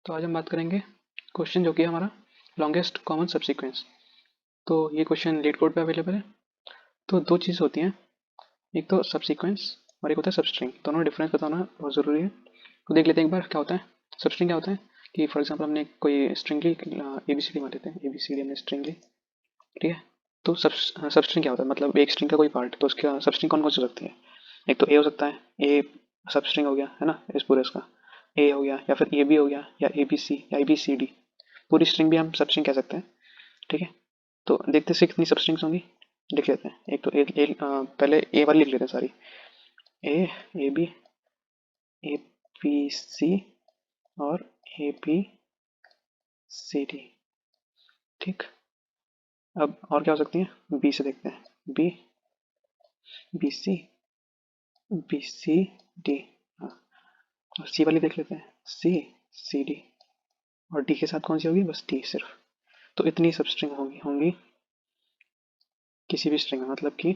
तो आज हम बात करेंगे क्वेश्चन जो कि है हमारा लॉन्गेस्ट कॉमन सबसीक्वेंस। तो ये क्वेश्चन लीड कोड पे अवेलेबल है। तो दो चीज़ होती हैं, एक तो सबसीक्वेंस और एक होता है सबस्ट्रिंग। दोनों में डिफरेंस बताना बहुत ज़रूरी है। तो देख लेते हैं एक बार क्या होता है। सबस्ट्रिंग क्या होता है कि फॉर एग्जांपल हमने कोई स्ट्रिंग ली, ए बी सी डी मान लेते हैं, ए बी सी डी हमने स्ट्रिंग ली, ठीक है। तो सबस्ट्रिंग क्या होता है, मतलब एक स्ट्रिंग का कोई पार्ट, तो उसका सबस्ट्रिंग कौन कौन सी हो सकती है। एक तो ए हो सकता है, ए सबस्ट्रिंग हो गया है ना, इस पूरे इसका ए हो गया, या फिर ए बी हो गया, या ए बी सी, या ए बी सी डी। पूरी स्ट्रिंग भी हम सबस्ट्रिंग कह सकते हैं, ठीक है। तो देखते हैं कितनी सबस्ट्रिंग्स होंगी। लिख लेते हैं। एक तो पहले ए वाली लिख लेते हैं सारी। ए, ए बी, ए बी सी और ए बी सी डी, ठीक। अब और क्या हो सकती है, बी से देखते हैं। B, B C, B C D. हाँ, और सी वाली देख लेते हैं। सी, सी डी, और डी के साथ कौन सी होगी, बस डी सिर्फ। तो इतनी सबस्ट्रिंग होंगी होंगी किसी भी स्ट्रिंग में, मतलब कि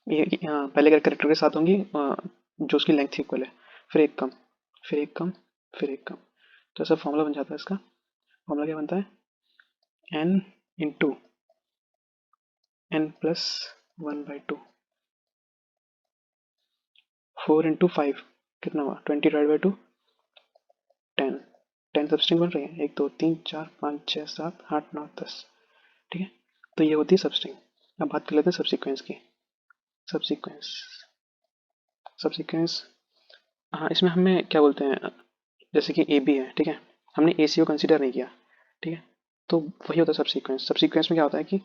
पहले के करेक्टर के साथ होंगी जो उसकी लेंथ इक्वल है, फिर एक कम, फिर एक कम, फिर एक कम। तो ऐसा फॉर्मूला बन जाता है इसका। फॉर्मूला क्या बनता है, N into N plus one by two, 4 into 5 कितना हुआ, 20 डिवाइड बाई 2, 10। 10 सबस्ट्रिंग बन रही है, 1 2 3 4 5 6 7 8 9 10, ठीक है। तो ये होती है सबस्ट्रिंग। अब बात कर लेते हैं सबसीक्वेंस की। सबसीक्वेंस, सबसीक्वेंस, हाँ, इसमें हमें क्या बोलते हैं, जैसे कि ए बी है, ठीक है। हमने ए सी को कंसिडर नहीं किया, ठीक है। तो वही होता है सब सीक्वेंस। सब सीक्वेंस में क्या होता है कि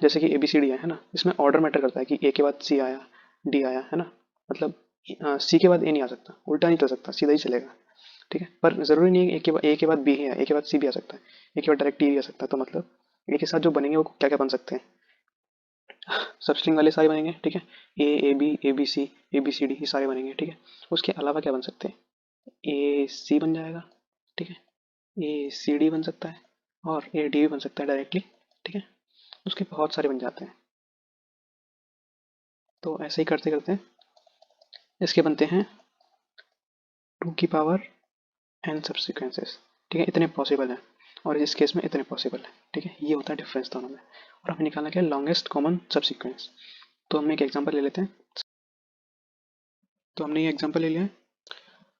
जैसे कि ए बी सी डी है ना, इसमें ऑर्डर मैटर करता है कि ए के बाद सी आया, डी आया, है ना। मतलब सी के बाद ए नहीं आ सकता, उल्टा नहीं चल सकता, सीधा ही चलेगा, ठीक है। पर जरूरी नहीं है ए के बाद बी है, ए के बाद सी भी आ सकता है, ए के बाद डायरेक्ट डी भी आ सकता है। तो मतलब ए के साथ जो बनेंगे वो क्या क्या बन सकते हैं, सबस्ट्रिंग वाले सारे बनेंगे, ठीक है। A B C, A B C D, ये सारे बनेंगे, ठीक है। उसके अलावा क्या बन सकते हैं, ए सी बन जाएगा, ठीक है। ए सी डी बन सकता है, और ए डी भी बन सकता है डायरेक्टली, ठीक है। उसके बहुत सारे बन जाते हैं। तो ऐसे ही करते करते इसके बनते हैं 2 की पावर एन सब्सिक्वेंसेस, ठीक है। इतने पॉसिबल हैं, और इस केस में इतने पॉसिबल हैं, ठीक है। ये होता है डिफरेंस दोनों में। और हमें निकालना क्या है, लॉन्गेस्ट कॉमन सब्सिक्वेंस। तो हम एक एग्जांपल ले लेते हैं। तो हमने ये एग्जांपल ले लिया है।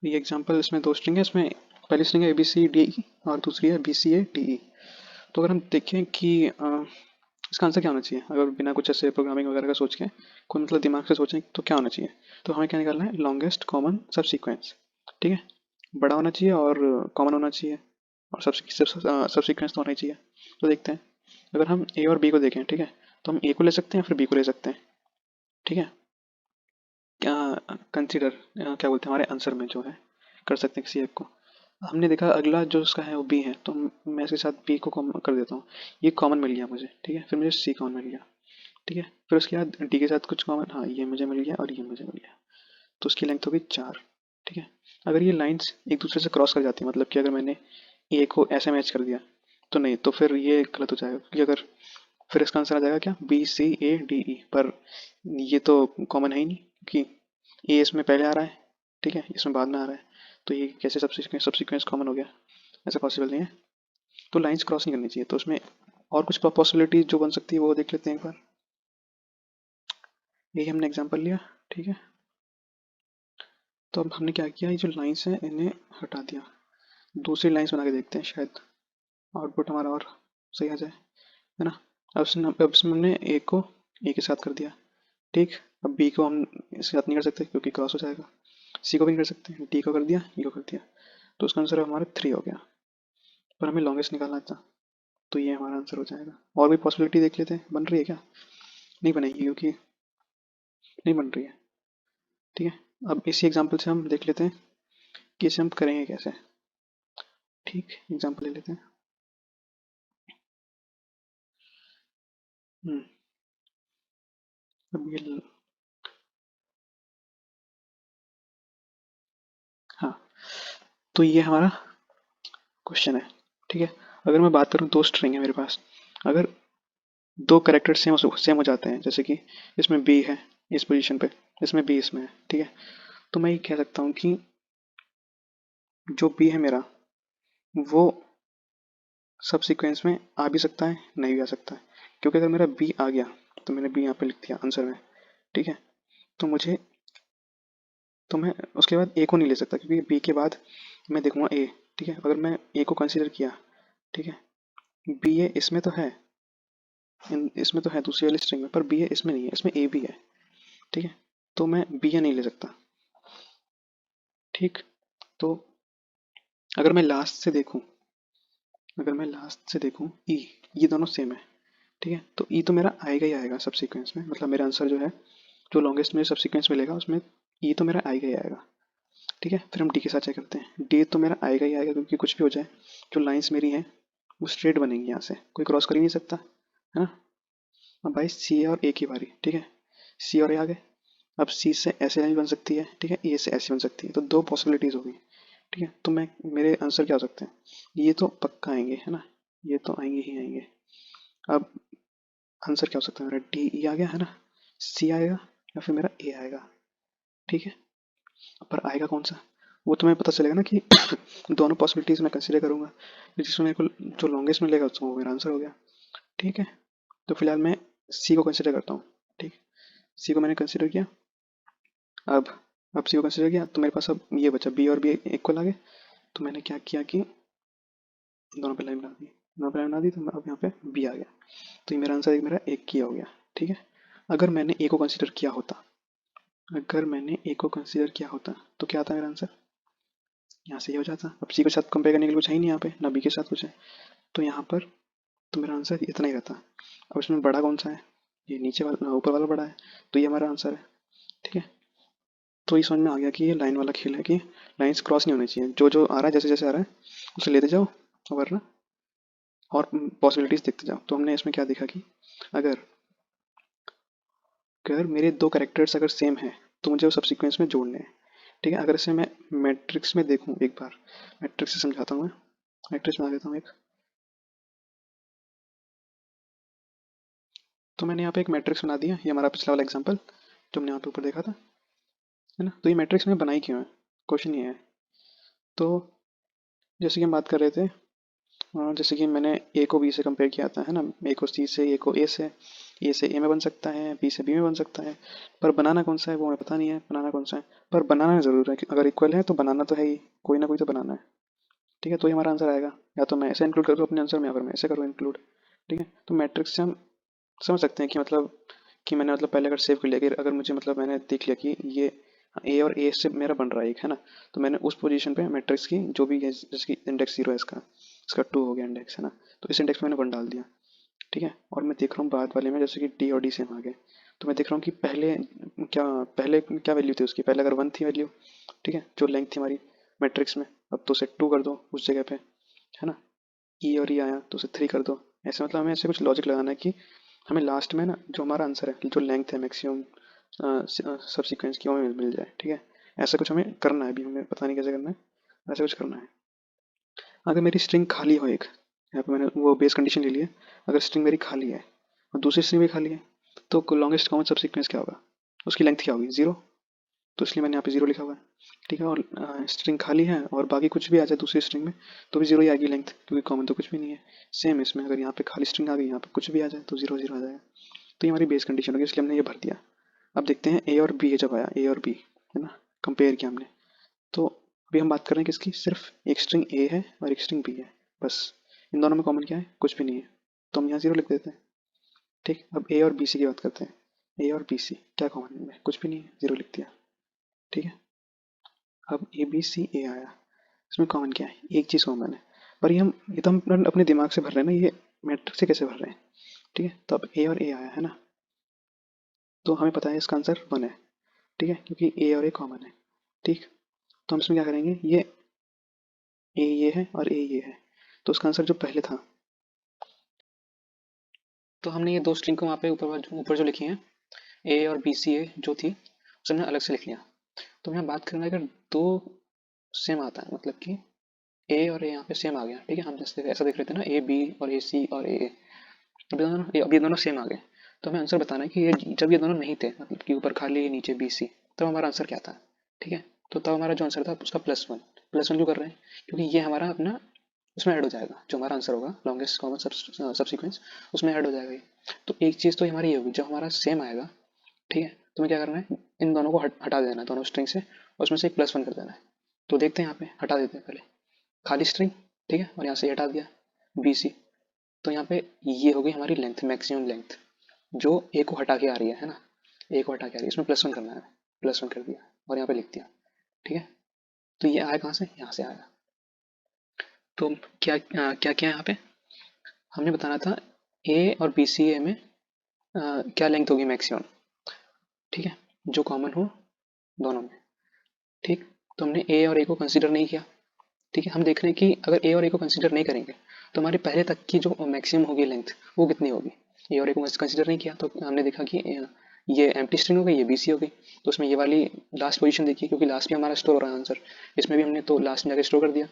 ये एग्जांपल, इसमें दो स्ट्रिंग है। इसमें पहली स्ट्रिंग है A B C D E, और दूसरी है B C A D E. तो अगर हम देखें कि इसका आंसर क्या होना चाहिए, अगर बिना कुछ ऐसे प्रोग्रामिंग वगैरह का सोच के, कोई मतलब दिमाग से सोचें तो क्या होना चाहिए। तो हमें क्या निकालना है, लॉन्गेस्ट कॉमन सब सीक्वेंस, ठीक है। बड़ा होना चाहिए और कॉमन होना चाहिए, और सब सीक्वेंस तो होना ही चाहिए। तो देखते हैं, अगर हम ए और बी को देखें, ठीक है, तो हम ए को ले सकते हैं, फिर बी को ले सकते हैं, ठीक है। क्या कंसिडर, क्या बोलते हैं, हमारे आंसर में जो है कर सकते हैं किसी एक को। हमने देखा अगला जो उसका है वो बी है, तो मैं इसके साथ बी को कॉमन कर देता हूँ। ये कॉमन मिल गया मुझे, ठीक है। फिर मुझे सी कॉमन मिल गया, ठीक है। फिर उसके बाद डी के साथ कुछ कॉमन, हाँ, ये मुझे मिल गया और ये मुझे मिल गया। तो उसकी लेंथ होगी 4, ठीक है। अगर ये लाइंस एक दूसरे से क्रॉस कर जाती है, मतलब कि अगर मैंने ए को ऐसे मैच कर दिया, तो नहीं, तो फिर ये गलत हो जाएगा, क्योंकि अगर फिर इसका आंसर आ जाएगा क्या, B C A D E. पर ये तो कॉमन है ही नहीं, क्योंकि ए इसमें पहले आ रहा है, ठीक है, इसमें बाद में आ रहा है। तो ये कैसे सब्सिक्वेंस कॉमन हो गया, ऐसा पॉसिबल नहीं है। तो लाइंस क्रॉस नहीं करनी चाहिए। तो उसमें और कुछ पॉसिबिलिटी जो बन सकती है वो देख लेते हैं एक बार। यही हमने एग्जांपल लिया, ठीक है। तो अब हमने क्या किया, ये जो लाइंस हैं इन्हें हटा दिया, दूसरी लाइंस बना के देखते हैं, शायद आउटपुट हमारा और सही आ जाए, है ना। अब इसमें हमने ए को ए के साथ कर दिया, ठीक। अब बी को हम इसके साथ नहीं कर सकते क्योंकि क्रॉस हो जाएगा, सी को भी नहीं कर सकते, डी को कर दिया, ई को कर दिया। तो उसका आंसर हमारा 3 हो गया। पर हमें लॉन्गेस्ट निकालना था, तो ये हमारा आंसर हो जाएगा। और भी पॉसिबिलिटी देख लेते हैं, बन रही है क्या, नहीं बनेगी क्योंकि नहीं बन रही है, ठीक है। अब इसी एग्जांपल से हम देख लेते हैं कि इसे हम करेंगे कैसे, ठीक। एग्जांपल ले लेते हैं। हम्म, अब ये, हाँ, तो ये हमारा क्वेश्चन है, ठीक है। अगर मैं बात करूँ, दो स्ट्रिंग है मेरे पास। अगर दो कैरेक्टर सेम हो जाते हैं, जैसे कि इसमें बी है इस पोजीशन पे, इसमें बी इसमें है, ठीक है। तो मैं ये कह सकता हूँ कि जो बी है मेरा, वो सब सीक्वेंस में आ भी सकता है, नहीं भी आ सकता है। क्योंकि अगर मेरा बी आ गया तो मैंने बी यहाँ पे लिख दिया आंसर में, ठीक है। तो मुझे तो मैं उसके बाद ए को नहीं ले सकता, क्योंकि बी के बाद मैं देखूंगा ए, ठीक है। अगर मैं ए को कंसीडर किया, ठीक है, बी ए इसमें तो है, इसमें तो है दूसरी वाली स्ट्रिंग में, पर बी ए इसमें नहीं है, इसमें ए भी है, ठीक है। तो मैं बी ए नहीं ले सकता, ठीक। तो अगर मैं लास्ट से देखूं, ई, ये दोनों सेम है, ठीक है। तो ई तो मेरा आएगा ही आएगा सब सीक्वेंस में, मतलब मेरा आंसर जो है, जो लॉन्गेस्ट मुझे सब सीक्वेंस मिलेगा उसमें ई तो मेरा आएगा ही आएगा, ठीक है। फिर हम डी के साथ चेक करते हैं। डी तो मेरा आएगा ही आएगा, क्योंकि कुछ भी हो जाए जो लाइंस मेरी हैं वो स्ट्रेट बनेंगी, यहाँ से कोई क्रॉस कर ही नहीं सकता, है ना। अब भाई सी और ए की बारी, ठीक है। सी और ए आ गए। अब सी से ऐसे लाइन बन सकती है, ठीक है, ए से ऐसी बन सकती है, तो दो पॉसिबिलिटीज होगी, ठीक है। तो मैं मेरे आंसर क्या हो सकते हैं, ये तो पक्का आएंगे, है ना, ये तो आएंगे ही आएंगे। अब आंसर क्या हो सकता है मेरा, डी ई आ गया, है ना, सी आएगा या फिर मेरा ए आएगा, ठीक है। पर आएगा कौन सा, वो तुम्हें पता चलेगा ना कि दोनों पॉसिबिलिटीज मैं कंसीडर करूंगा, जिसमें मेरे को जो लॉन्गेस्ट मिलेगा उसमें वो मेरा आंसर हो गया, ठीक है। तो फिलहाल मैं सी को कंसीडर करता हूँ, ठीक। सी को मैंने कंसीडर किया। अब अब सी को कंसीडर किया तो मेरे पास अब ये बचा, बी और बी इक्वल आ गए। तो मैंने क्या किया कि दोनों पे लाइन बना दी, तो अब यहाँ पे बी आ गया। तो ये मेरा आंसर मेरा एक किया हो गया, ठीक है। अगर मैंने ए को कंसीडर किया होता, तो क्या आता मेरा आंसर, यहाँ से ये हो जाता। अब सी के साथ कंपेयर करने के लिए कुछ है ही नहीं यहाँ पे, ना बी के साथ कुछ है, तो यहाँ पर तो मेरा आंसर इतना ही रहता। अब इसमें बड़ा कौन सा है, ये नीचे वाला, ऊपर वाला बड़ा है, तो ये हमारा आंसर है, ठीक है। तो ये समझ में आ गया कि ये लाइन वाला खेल है, कि लाइंस क्रॉस नहीं होनी चाहिए, जो जो आ रहा है जैसे जैसे आ रहा है उसे लेते जाओ, वरना और पॉसिबिलिटीज देखते जाओ। तो हमने इसमें क्या देखा कि अगर अगर मेरे दो कैरेक्टर्स अगर सेम है तो मुझे वो सब सीक्वेंस में जोड़ने हैं, ठीक है। अगर इसे मैं मैट्रिक्स में देखूं, एक बार मैट्रिक्स से समझाता हूँ मैं, मैट्रिक्स बना देता हूँ एक। तो मैंने यहाँ पे एक मैट्रिक्स बना दिया, ये हमारा पिछला वाला एग्जाम्पल जो हमने यहाँ पे ऊपर देखा था, है ना। तो ये मैट्रिक्स में बनाई क्यों है, क्वेश्चन ये है। तो जैसे कि हम बात कर रहे थे, जैसे कि मैंने ए को बी से कंपेयर किया था, है ना, ए को सी से, ए से ए में बन सकता है, बी से बी में बन सकता है, पर बनाना कौन सा है वो हमें पता नहीं है, बनाना कौन सा है। पर बनाना जरूर है कि अगर इक्वल है तो बनाना तो है ही, कोई ना कोई तो बनाना है, ठीक है। तो ये हमारा आंसर आएगा, या तो मैं ऐसे इंक्लूड करूँ अपने आंसर में, या फिर मैं ऐसे करूँ इंक्लूड, ठीक है। तो मैट्रिक्स से हम समझ सकते हैं कि मतलब कि मैंने मतलब पहले अगर सेव कर लिया कि अगर मुझे मतलब मैंने देख लिया कि ये ए और ए से मेरा बन रहा है एक, है ना, तो मैंने उस पोजीशन पे मैट्रिक्स की जो भी है, जैसे कि इंडेक्स 0 है इसका, इसका 2 हो गया इंडेक्स, है ना, तो इस इंडेक्स में मैंने 1 डाल दिया, ठीक है। और मैं देख रहा हूँ बाद वाले में जैसे कि डी और डी सेम आ गए, तो मैं देख रहा हूँ कि पहले क्या वैल्यू थी उसकी, पहले अगर 1 थी वैल्यू, ठीक है, जो लेंथ थी हमारी मैट्रिक्स में, अब तो उसे 2 कर दो उस जगह पे, है ना। ई और ई आया तो उसे 3 कर दो, ऐसे मतलब हमें ऐसे कुछ लॉजिक लगाना है कि हमें लास्ट में ना जो हमारा आंसर है, जो लेंथ है मैक्सिमम सब सीक्वेंस की, वो हमें मिल जाए, ठीक है। ऐसा कुछ हमें करना है, अभी हमें पता नहीं कैसे करना है, ऐसा कुछ करना है। अगर मेरी स्ट्रिंग खाली हो एक, यहाँ पे मैंने वो बेस कंडीशन ले ली है, अगर स्ट्रिंग मेरी खाली है और दूसरी स्ट्रिंग भी खाली है, तो लॉन्गेस्ट कॉमन सब सीक्वेंस क्या होगा, उसकी लेंथ क्या होगी, 0। तो इसलिए मैंने यहाँ पे 0 लिखा हुआ है, ठीक है। और स्ट्रिंग खाली है और बाकी कुछ भी आ जाए दूसरी स्ट्रिंग में तो भी 0 ही आएगी लेंथ, क्योंकि कॉमन तो कुछ भी नहीं है। सेम इसमें अगर यहाँ पे खाली स्ट्रिंग आ गई, यहाँ पे कुछ भी आ जाए तो 0 0 आ जाएगा। तो ये हमारी बेस कंडीशन होगी, इसलिए हमने ये भर दिया। अब देखते हैं ए और बी, जब आया ए और बी, है ना, कंपेयर किया हमने, तो अभी हम बात कर रहे हैं किसकी, सिर्फ एक स्ट्रिंग ए है और एक स्ट्रिंग बी है, बस। इन दोनों में कॉमन क्या है, कुछ भी नहीं है, तो हम यहाँ 0 लिख देते हैं, ठीक। अब ए और बी सी की बात करते हैं, ए और बी सी क्या कॉमन है इनमें, कुछ भी नहीं है, 0 लिख दिया, ठीक है। अब ए बी सी ए आया, इसमें कॉमन क्या है, एक चीज़ कॉमन है, पर ये तो हम अपने दिमाग से भर रहे हैं ना, ये मैट्रिक्स से कैसे भर रहे हैं, ठीक है। तो अब ए और ए आया, है ना, तो हमें पता है इसका आंसर 1 है, ठीक है, क्योंकि ए और ए कॉमन है, ठीक। तो हम इसमें क्या करेंगे, ये है और ये है, तो उसका आंसर जो पहले था, तो हमने ये दो स्ट्रिंग को वहाँ पे ऊपर जो लिखी है, ए और बी सी ए जो थी उसे हमने अलग से लिख लिया। तो मैं बात करूँगा अगर दो सेम आता है, मतलब कि ए और ए यहाँ पे सेम आ गया, ठीक है, हम जैसे ऐसा देख रहे थे ना, ए बी और ए सी और ए, अब ये दोनों सेम आ गए, तो हमें आंसर बताना है कि ये जब ये दोनों नहीं थे, मतलब कि ऊपर खाली नीचे बी सी, तब हमारा आंसर क्या था, ठीक है। तो तब हमारा जो आंसर था उसका +1, +1 क्यों कर रहे हैं, क्योंकि ये हमारा अपना उसमें ऐड हो जाएगा, जो हमारा आंसर होगा लॉन्गेस्ट कॉमन सब्सिक्वेंस उसमें ऐड हो जाएगा ये। तो एक चीज़ तो हमारी ये होगी, जब हमारा सेम आएगा, ठीक है, तुम्हें क्या करना है, इन दोनों को हटा देना है, दोनों स्ट्रिंग से, और उसमें से एक +1 कर देना है। तो देखते हैं यहाँ पे, हटा देते हैं पहले खाली स्ट्रिंग, ठीक है, और यहाँ से हटा दिया बी सी। तो यहाँ पे ये होगी हमारी लेंथ, मैक्सिमम लेंथ, जो ए को हटा के आ रही है ना, ए को हटा के आ रही है, इसमें +1 करना है, +1 कर दिया और यहाँ पे लिख दिया, ठीक है। तो ये आया कहाँ से, यहाँ से आया। तो क्या क्या क्या यहाँ पे हमने बताना था, ए और बी सी ए में क्या लेंथ होगी मैक्सिमम, ठीक है, जो कॉमन हो दोनों में, ठीक। तो हमने ए और ए को कंसीडर नहीं किया, ठीक है। हम देख रहे हैं कि अगर ए और ए को कंसीडर नहीं करेंगे तो हमारे पहले तक की जो मैक्सिमम होगी लेंथ वो कितनी होगी। ए और ए को कंसीडर नहीं किया तो हमने देखा कि ये एम्प्टी स्ट्रिंग हो गई, ये बीसी हो गई। तो उसमें ये वाली लास्ट पोजीशन देखिए, क्योंकि लास्ट भी हमारा स्टोर हो रहा है आंसर, इसमें भी हमने तो लास्ट में जाकर स्टोर कर दिया,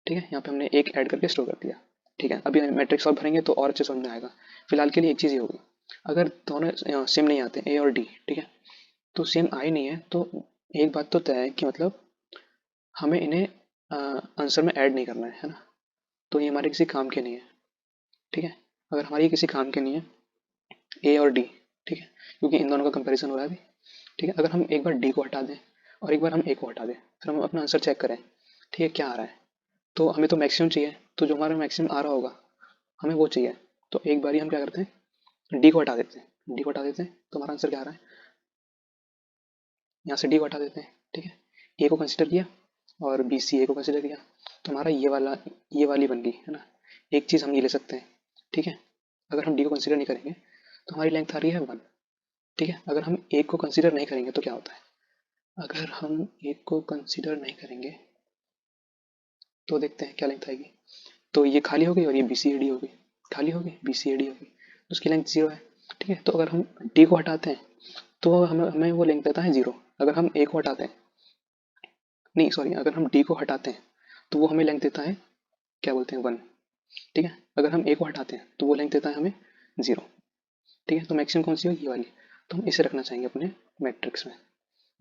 ठीक है। यहाँ पे हमने एक ऐड करके स्टोर कर दिया, ठीक है। अभी मैट्रिक्स और भरेंगे तो और अच्छे समझ में आएगा। फिलहाल के लिए एक चीज़ ये होगी, अगर दोनों सेम नहीं आते ए और डी, ठीक है, तो सेम आई नहीं है तो एक बात तो तय है कि मतलब हमें इन्हें आंसर में ऐड नहीं करना है ना। तो ये हमारे किसी काम के नहीं है, ठीक है। अगर हमारी किसी काम के नहीं है ए और डी, ठीक है, क्योंकि इन दोनों का कंपैरिजन हो रहा है अभी, ठीक है। अगर हम एक बार डी को हटा दें और एक बार हम ए को हटा दें, फिर हम अपना आंसर चेक करें, ठीक है, क्या आ रहा है। तो हमें तो मैक्सिमम चाहिए, तो जो हमारा मैक्सिमम आ रहा होगा हमें वो चाहिए। तो एक बार हम क्या करते हैं, डी को हटा देते हैं, डी को हटा देते हैं, तो हमारा आंसर क्या आ रहा है, यहाँ से डी को हटा देते हैं, ठीक है। ए को कंसिडर किया और बी सी ए को कंसिडर किया, तो हमारा ये वाली बन गई है ना। एक चीज़ हम ये ले सकते हैं, ठीक है। अगर हम डी को कंसिडर नहीं करेंगे तो हमारी लेंथ आ रही है 1, ठीक है। अगर हम एक को कंसिडर नहीं करेंगे तो क्या होता है, अगर हम एक को कंसिडर नहीं करेंगे तो देखते हैं क्या लेंथ आएगी। तो ये खाली हो गई और ये बी सी ए डी हो गई, खाली हो गई बी सी ए डी हो गई, तो उसकी लेंथ 0 है, ठीक है। तो अगर हम डी को हटाते हैं तो हमें हमें वो लेंथ देता है 0। अगर हम ए को हटाते हैं, नहीं सॉरी, अगर हम डी को हटाते हैं तो वो हमें लेंथ देता है, क्या बोलते हैं, 1, ठीक है। अगर हम ए को हटाते हैं तो वो लेंथ देता है हमें 0, ठीक है। तो मैक्सिमम कौन सी होगी, ये वाली। तो हम इसे रखना चाहेंगे अपने मैट्रिक्स में।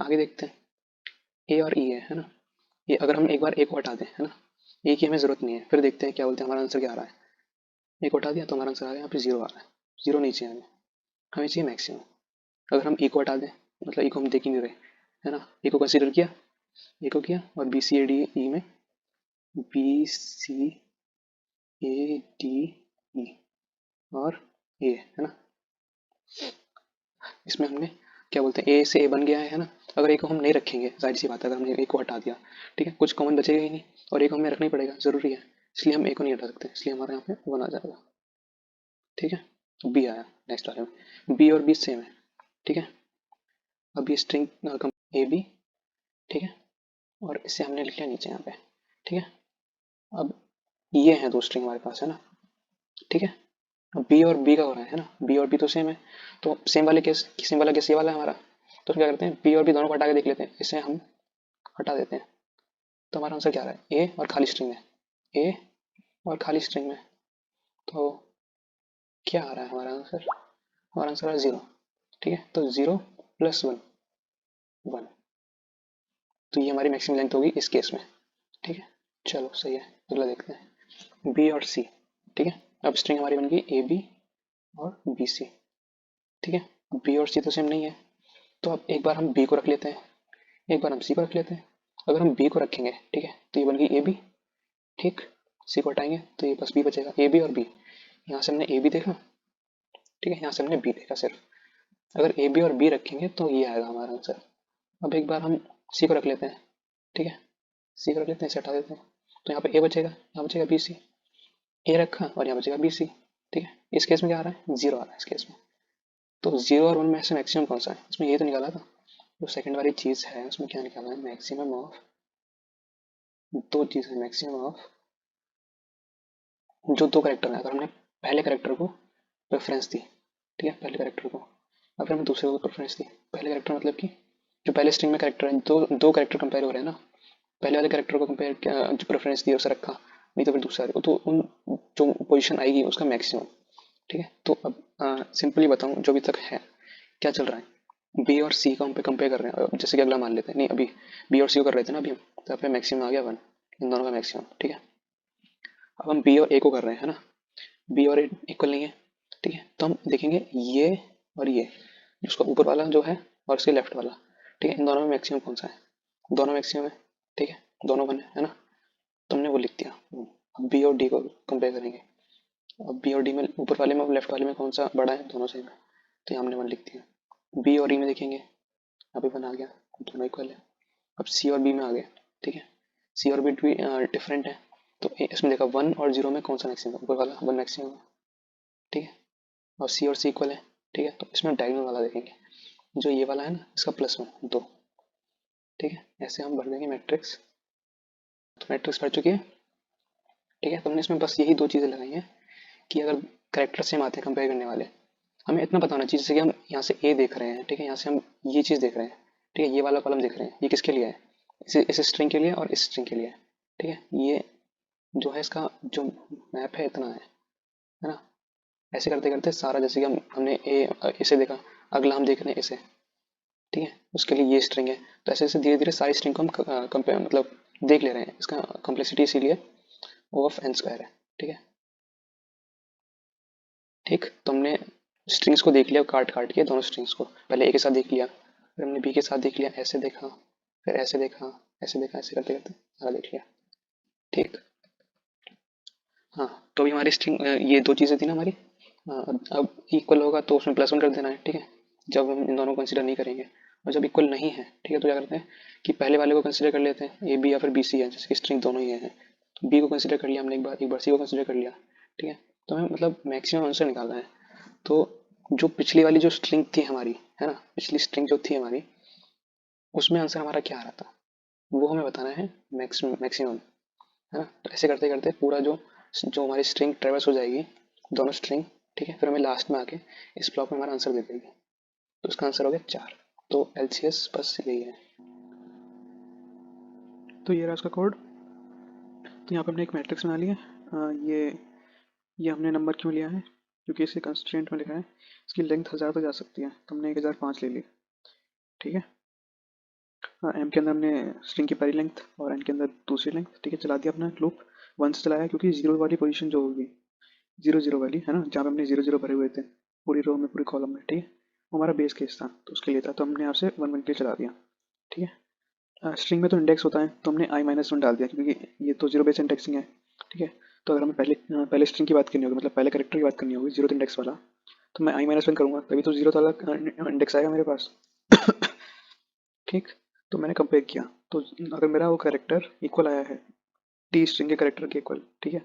आगे देखते हैं, ए और ई है ना। ये अगर हम एक बार ए को हटा दें, है ना, ए की हमें जरूरत नहीं है, फिर देखते हैं क्या बोलते हैं, हमारा आंसर क्या आ रहा है। ए को हटा दिया तो हमारा आंसर आ गया यहाँ पे 0 आ रहा है, 0 नहीं चाहिए हमें, हमें चाहिए मैक्सिमम। अगर हम ई को हटा दें, मतलब ई को हम देख ही नहीं रहे, है ना, ए को कंसिडर किया, ए को किया, और B C A D E में B C A D E और ए, है ना, इसमें हमने क्या बोलते हैं, ए से ए बन गया है ना। अगर ए को हम नहीं रखेंगे, जाहिर सी बात है, अगर हमने ए को हटा दिया, ठीक है, कुछ कॉमन बचेगा ही नहीं, और ए को हमें रखना ही पड़ेगा, जरूरी है, इसलिए हम ए को नहीं हटा सकते, इसलिए हमारे यहाँ पे 1 आ जाएगा, ठीक है। बी आया नेक्स्ट वाले में, बी और बी सेम है, ठीक है। अब ये स्ट्रिंग ए बी, ठीक है, और इसे हमने लिख लिया नीचे यहाँ पे, ठीक है। अब ये है दो स्ट्रिंग हमारे पास, है ना, ठीक है। अब बी और बी का हो रहा है ना, बी और बी तो सेम है, तो सेम वाला केस ये वाला है हमारा। तो क्या करते हैं, बी और बी दोनों को हटा के देख लेते हैं, इसे हम हटा देते हैं। तो हमारा आंसर क्या आ रहा है, ए और खाली स्ट्रिंग में, ए और खाली स्ट्रिंग में, तो क्या आ रहा है हमारा आंसर, हमारा आंसर है 0, ठीक है। तो 0 + 1, 1। तो ये हमारी मैक्सिमम लेंथ होगी इस केस में, ठीक है। चलो सही है, अगला देखते हैं, बी और सी, ठीक है। अब स्ट्रिंग हमारी बन गई ए बी और बी सी, ठीक है। अब बी और सी तो सेम नहीं है, तो अब एक बार हम बी को रख लेते हैं, एक बार हम सी को रख लेते हैं। अगर हम बी को रखेंगे, ठीक है, तो ये बन गई ए बी, ठीक। सी को हटाएंगे तो ये बस बी बचेगा, ए बी और बी। यहाँ से हमने ए बी देखा, ठीक है, यहाँ से हमने बी देखा सिर्फ। अगर ए बी और बी रखेंगे तो ये आएगा हमारा आंसर। अब एक बार हम सी को रख लेते हैं, ठीक है, सी को रख लेते हैं, इसे हटा देते हैं, तो यहाँ पे ए बचेगा, यहाँ बचेगा बी सी, ए रखा और यहाँ बचेगा बी सी, ठीक है। इस केस में क्या आ रहा है, 0 आ रहा है इस केस में। तो 0 और 1 में से मैक्सिमम कौन सा है, इसमें ये तो निकाला था, जो सेकंड वाली चीज है उसमें क्या निकाला है, मैक्सिमम ऑफ, दो चीज है, मैक्सिमम ऑफ जो दो करेक्टर है। अगर हमने पहले करेक्टर को प्रेफरेंस दी, ठीक है, पहले करेक्टर को, अगर हमने दूसरे को प्रेफरेंस दी, पहले करेक्टर मतलब कि जो पहले स्ट्रिंग में करेक्टर है, दो करेक्टर कंपेयर हो रहे हैं ना, पहले वाले करेक्टर को कंपेयर जो प्रेफरेंस दिया उसे रखा, नहीं तो फिर दूसरा, तो उन जो पोजीशन आएगी उसका मैक्सिमम, ठीक है। तो अब सिंपली बताऊं, जो अभी तक है क्या चल रहा है, बी और सी का हम पे कंपेयर कर रहे हैं। अब जैसे कि अगला मान लेते हैं, नहीं अभी बी और सी को कर रहे थे ना अभी हम, तो यहाँ पे मैक्सिमम आ गया 1, इन दोनों का मैक्सिमम, ठीक है। अब हम बी और ए को कर रहे हैं, है ना। बी और ए इक्वल नहीं है, ठीक है। तो हम देखेंगे ये और ये, उसका ऊपर वाला जो है और उसके लेफ्ट वाला, ठीक है, इन दोनों में मैक्सिमम कौन सा है, दोनों मैक्सिमम है, ठीक है, दोनों बने, है ना। तो हमने वो लिख दिया। अब बी और डी को कंपेयर करेंगे। अब बी और डी में ऊपर वाले में और लेफ्ट वाले में कौन सा बड़ा है, दोनों सेम है, तो ये हमने वन लिख दिया। बी और ई में देखेंगे, अभी वन आ गया, दोनों इक्वल है। अब सी और बी में आ गया, ठीक है, सी और बी डिफरेंट है, तो इसमें देखा वन और जीरो में कौन सा मैक्सिमम है, ऊपर वाला वन मैक्सिमम है, ठीक है। और सी और सी इक्वल है, ठीक है, तो इसमें डायगोनल वाला देखेंगे, जो ये वाला है ना इसका प्लस वन दो, ठीक है। ऐसे हम भर देंगे मैट्रिक्स, तो मैट्रिक्स भर चुकी है, ठीक है। तो हमने इसमें बस यही दो चीज़ें लगाई हैं कि अगर करेक्टर सेम आते हैं कंपेयर करने वाले, हमें इतना पता होना चाहिए जैसे कि हम यहाँ से ए देख रहे हैं, ठीक है, यहाँ से हम ये चीज़ देख रहे हैं, ठीक है, ये वाला कॉलम देख रहे हैं, ये किसके लिए है, इस स्ट्रिंग के लिए और इस स्ट्रिंग के लिए, ठीक है। ये जो है इसका जो मैप है इतना है ना। ऐसे करते करते सारा, जैसे कि हमने ए इसे देखा, अगला हम देख रहे हैं इसे, ठीक है, उसके लिए ये स्ट्रिंग है, तो ऐसे ऐसे धीरे धीरे सारी स्ट्रिंग को हम कंपेयर मतलब देख ले रहे हैं। इसका कॉम्प्लेक्सिटी इसीलिए ओ ऑफ एन स्क्वायर है, ठीक है। ठीक, तो हमने स्ट्रिंग्स को देख लिया काट काट के, दोनों स्ट्रिंग्स को पहले ए के साथ देख लिया, फिर हमने बी के साथ देख लिया, ऐसे देखा, फिर ऐसे देखा, ऐसे देखा, ऐसे करते करते सारा देख लिया, ठीक। हाँ, तो अभी हमारी स्ट्रिंग ये दो चीज़ें थी ना हमारी। अब इक्वल होगा तो उसमें प्लस वन कर देना है, ठीक है, जब हम इन दोनों को कंसिडर नहीं करेंगे। और जब इक्वल नहीं है, ठीक है, तो क्या करते हैं कि पहले वाले को कंसिडर कर लेते हैं, ए बी या फिर बी सी है, जैसे कि स्ट्रिंग दोनों ही है, तो बी को कंसिडर कर लिया हमने एक बार सी को कंसिडर कर लिया, ठीक है। तो हमें मतलब मैक्सिमम आंसर निकालना है। तो जो पिछली वाली जो स्ट्रिंग थी हमारी, है ना, पिछली स्ट्रिंग जो थी हमारी, उसमें आंसर हमारा क्या आ रहा था, वो हमें बताना है मैक्सिमम, है ना। तो ऐसे करते करते पूरा जो जो हमारी स्ट्रिंग ट्रेवर्स हो जाएगी, दोनों स्ट्रिंग, ठीक है, फिर हमें लास्ट में आके इस ब्लॉक में हमारा आंसर दे देगी, तो इसका आंसर हो गया 4। तो एलसीएस बस यही है। तो ये रहा उसका कोड। तो यहाँ पे हमने एक मैट्रिक्स बना लिया। ये हमने नंबर क्यों लिया है, क्योंकि इसे कंस्ट्रेंट में लिखा है, इसकी लेंथ 1000 तक जा सकती है, तो हमने 1005 ले ली, ठीक है। एम के अंदर हमने स्ट्रिंग की पहली लेंथ और एन के अंदर दूसरी लेंथ, ठीक है, चला दिया अपना लूप। वन से चलाया क्योंकि जीरो वाली पोजीशन जो होगी, जीरो जीरो वाली, है ना, जहाँ पे हमने जीरो जीरो भरे हुए थे पूरी रो में पूरी कॉलम में, ठीक है, वो हमारा बेस केस था, तो उसके लिए था, तो हमने यहाँ से वन वन के लिए चला दिया, ठीक है। स्ट्रिंग में तो इंडेक्स होता है, तो हमने i-1 डाल दिया क्योंकि ये तो जीरो बेस इंडेक्सिंग है, ठीक है। तो अगर हमें पहले स्ट्रिंग की बात करनी होगी, मतलब पहले करेक्टर की बात करनी होगी जीरो इंडेक्स वाला, तो मैं i-1 करूँगा, तभी तो जीरो वाला इंडेक्स आएगा मेरे पास। ठीक, तो मैंने कंपेयर किया, तो अगर मेरा वो करेक्टर इक्वल आया है टी स्ट्रिंग के करेक्टर के इक्वल, ठीक है,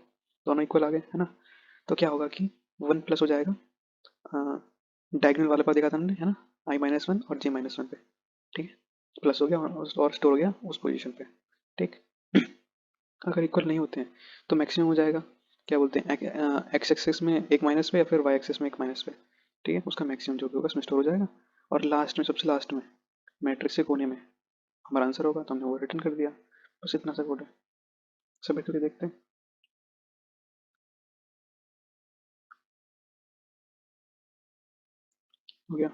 दोनों इक्वल आ गए, है ना, तो क्या होगा कि वन प्लस हो जाएगा डायगोनल वाले पर देखा था हमने, है ना, i-1 और j-1 पे, ठीक है, प्लस हो गया और स्टोर हो गया उस पोजीशन पे, ठीक। अगर इक्वल नहीं होते हैं तो मैक्सिमम हो जाएगा, क्या बोलते हैं, एक्स एक्सिस में एक माइनस पे या फिर वाई एक्सिस में एक माइनस पे, ठीक है, उसका मैक्सिमम जो भी होगा उसमें स्टोर हो जाएगा, और लास्ट में सबसे लास्ट में मैट्रिक्स के कोने में हमारा आंसर होगा, तो हमने वो रिटर्न कर दिया। बस इतना सा कोड है, सबमिट करके देखते हैं, हो गया।